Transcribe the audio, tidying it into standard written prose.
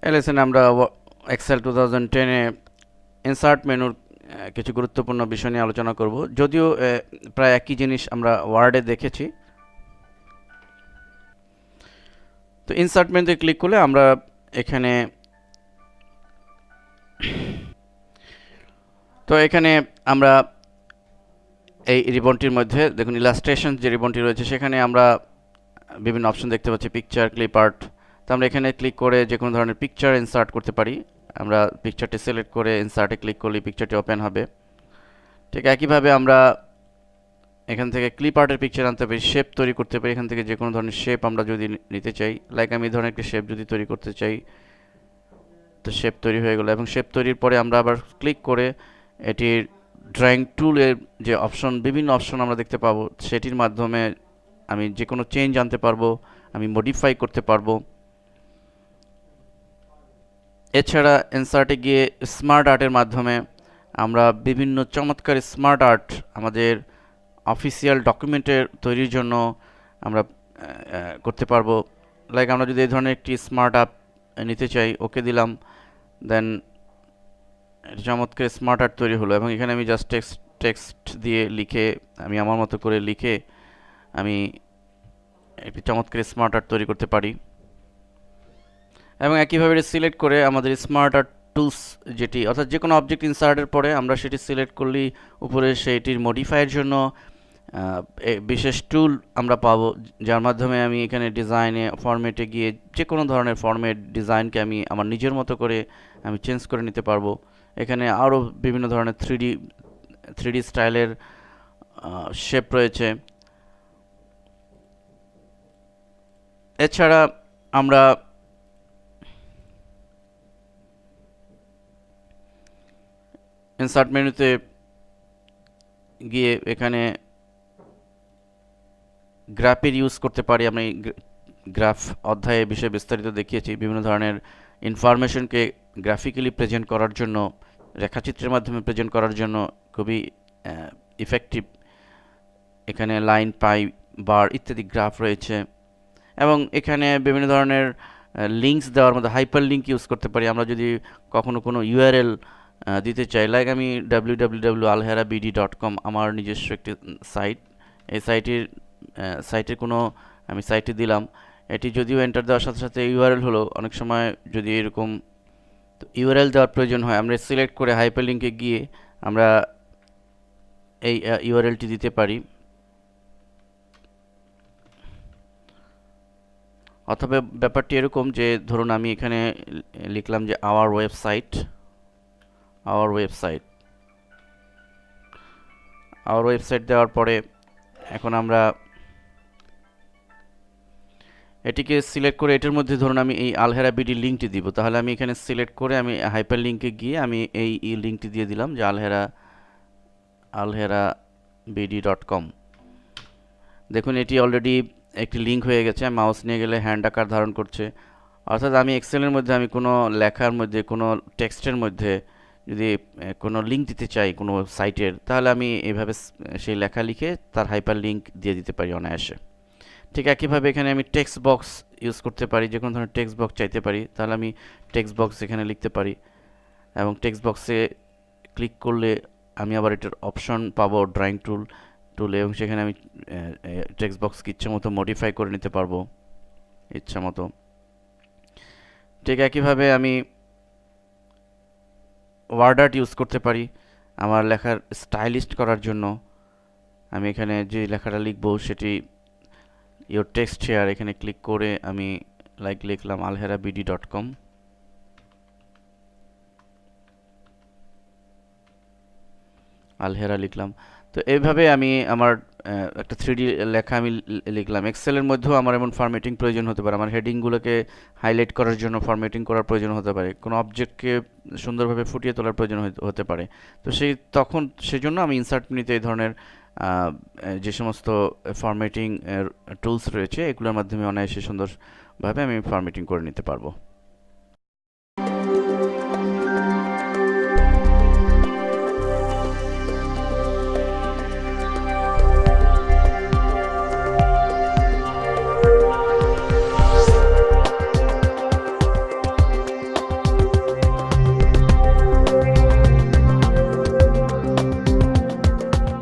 এই লেসনে আমরা Excel 2010-এ insert মেনুর কিছু গুরুত্বপূর্ণ বিষয় নিয়ে আলোচনা করব। যদিও প্রায় একই জিনিস আমরা ওয়ার্ডে দেখেছি। তো ইনসার্ট মেনুতে ক্লিক করলে আমরা এখানে আমরা এই রিবনটির মধ্যে দেখুন ইলাস্ট্রেশন যে রিবনটি রয়েছে সেখানে আমরা বিভিন্ন অপশন দেখতে পাচ্ছি, পিকচার, ক্লিপ আর্ট। তো আমরা এখানে ক্লিক করে যে কোনো ধরনের পিকচার ইনসার্ট করতে পারি। আমরা পিকচারটি সিলেক্ট করে ইনসার্টে ক্লিক করলে পিকচারটি ওপেন হবে। ঠিক একইভাবে আমরা এখান থেকে ক্লিপ আর্টের পিকচার আনতে পারি, শেপ তৈরি করতে পারি। এখান থেকে যে কোনো ধরনের শেপ আমরা যদি নিতে চাই, লাইক আমি এই ধরনের একটি শেপ যদি তৈরি করতে চাই, তো শেপ তৈরি হয়ে গেল। এবং শেপ তৈরির পরে আমরা আবার ক্লিক করে এটির ড্রয়িং টুলের যে অপশন, বিভিন্ন অপশন আমরা দেখতে পাবো, সেটির মাধ্যমে আমি যে কোনো চেঞ্জ আনতে পারবো, আমি মডিফাই করতে পারবো। এছাড়া ইনসার্টে গিয়ে স্মার্ট আর্টের মাধ্যমে আমরা বিভিন্ন চমৎকার স্মার্ট আর্ট আমাদের অফিসিয়াল ডকুমেন্টের তৈরির জন্য আমরা করতে পারবো। লাইক আমরা যদি এই ধরনের একটি স্মার্ট আপ নিতে চাই, ওকে দিলাম, দেন চমৎকার স্মার্ট আর্ট তৈরি হলো। এবং এখানে আমি জাস্ট টেক্সট দিয়ে লিখে, আমি আমার মতো করে লিখে আমি একটি চমৎকার স্মার্ট আর্ট তৈরি করতে পারি। এবং একইভাবে সিলেক্ট করে আমাদের স্মার্ট আর্ট টুলস, যেটি অর্থাৎ যে কোনো অবজেক্ট ইনসার্টের পরে আমরা সেটি সিলেক্ট করলেই উপরে সেটির মডিফাইয়ের জন্য বিশেষ টুল আমরা পাবো, যার মাধ্যমে আমি এখানে ডিজাইনে ফরম্যাটে গিয়ে যে কোনো ধরনের ফরম্যাট ডিজাইনকে আমি আমার নিজের মতো করে আমি চেঞ্জ করে নিতে পারবো। এখানে আরও বিভিন্ন ধরনের থ্রি ডি স্টাইলের শেপ রয়েছে। এছাড়া আমরা ইনসার্ট মেনুতে গিয়ে এখানে গ্রাফের ইউজ করতে পারি। আমি গ্রাফ অধ্যায়ে বিষয়ে বিস্তারিত দেখিয়েছি। বিভিন্ন ধরনের ইনফরমেশনকে গ্রাফিক্যালি প্রেজেন্ট করার জন্য, রেখাচিত্রের মাধ্যমে প্রেজেন্ট করার জন্য খুবই ইফেক্টিভ। এখানে লাইন, পাই, বার ইত্যাদি গ্রাফ রয়েছে। এবং এখানে বিভিন্ন ধরনের লিঙ্কস দেওয়ার মধ্যে হাইপার লিঙ্ক ইউজ করতে পারি। আমরা যদি কখনো কোনো ইউআরএল দিতে চাই, লাইক আমি www.alherabd.com আমার নিজস্ব একটি সাইট, এই সাইটের কোনো আমি সাইটে দিলাম, এটি যদিও এন্টার দেওয়ার সাথে সাথে ইউআরএল হলো, অনেক সময় যদি এরকম ইউআরএল দেওয়ার প্রয়োজন হয়, আমরা সিলেক্ট করে হাইপার লিঙ্কে গিয়ে আমরা এই ইউআরএলটি দিতে পারি। অথবা ব্যাপারটি এরকম যে ধরুন আমি এখানে লিখলাম যে আওয়ার ওয়েবসাইট দেওয়ার পরে এখন আমরা এটিকে সিলেক্ট করে এটার মধ্যে ধরুন আমি এই আলহেরা বিডি লিঙ্কটি দিব। তাহলে আমি এখানে সিলেক্ট করে আমি হাইপার লিঙ্কে গিয়ে আমি এই লিঙ্কটি দিয়ে দিলাম যে alherabd.com। দেখুন এটি অলরেডি একটি লিঙ্ক হয়ে গেছে। আমি মাউস নিয়ে গেলে হ্যান্ড আকার ধারণ করছে। অর্থাৎ আমি এক্সেলের মধ্যে আমি কোনো লেখার মধ্যে, কোনো টেক্সটের মধ্যে যদি কোনো লিঙ্ক দিতে চাই কোনো সাইটের, তাহলে আমি এইভাবে সেই লেখা লিখে তার হাইপার লিঙ্ক দিয়ে দিতে পারি অনায়াসে। ঠিক একইভাবে এখানে আমি টেক্সট বক্স ইউজ করতে পারি। যে কোনো ধরনের টেক্সট বক্স চাইতে পারি, তাহলে আমি টেক্সট বক্স এখানে লিখতে পারি। এবং টেক্সট বক্সে ক্লিক করলে আমি আবার এটার অপশন পাবো, ড্রয়িং টুলে, এবং সেখানে আমি টেক্সট বক্সকে ইচ্ছে মতো মডিফাই করে নিতে পারবো ইচ্ছা মতো। ঠিক একইভাবে আমি ওয়ার্ড আর্ট ইউজ করতে পারি আমার লেখার স্টাইলিস্ট করার জন্য। আমি এখানে যে লেখাটা লিখবো সেটি ইওর টেক্সট শেয়ার, এখানে ক্লিক করে আমি লাইক লিখলাম alherabd.com। আলহেরা লিখলাম। তো এইভাবে আমি আমার একটা 3D লেখা আমি লিখলাম। এক্সেলের মধ্যেও আমার এমন ফরম্যাটিং প্রয়োজন হতে পারে। আমার হেডিংগুলোকে হাইলাইট করার জন্য ফরম্যাটিং করার প্রয়োজন হতে পারে। কোনো অবজেক্টকে সুন্দরভাবে ফুটিয়ে তোলার প্রয়োজন হতে পারে। তো সেজন্য আমি ইনসার্ট মেনুতে এই ধরনের যে সমস্ত ফরম্যাটিং টুলস রয়েছে, এগুলোর মাধ্যমে অনায়াসে সুন্দরভাবে আমি ফরম্যাটিং করে নিতে পারবো।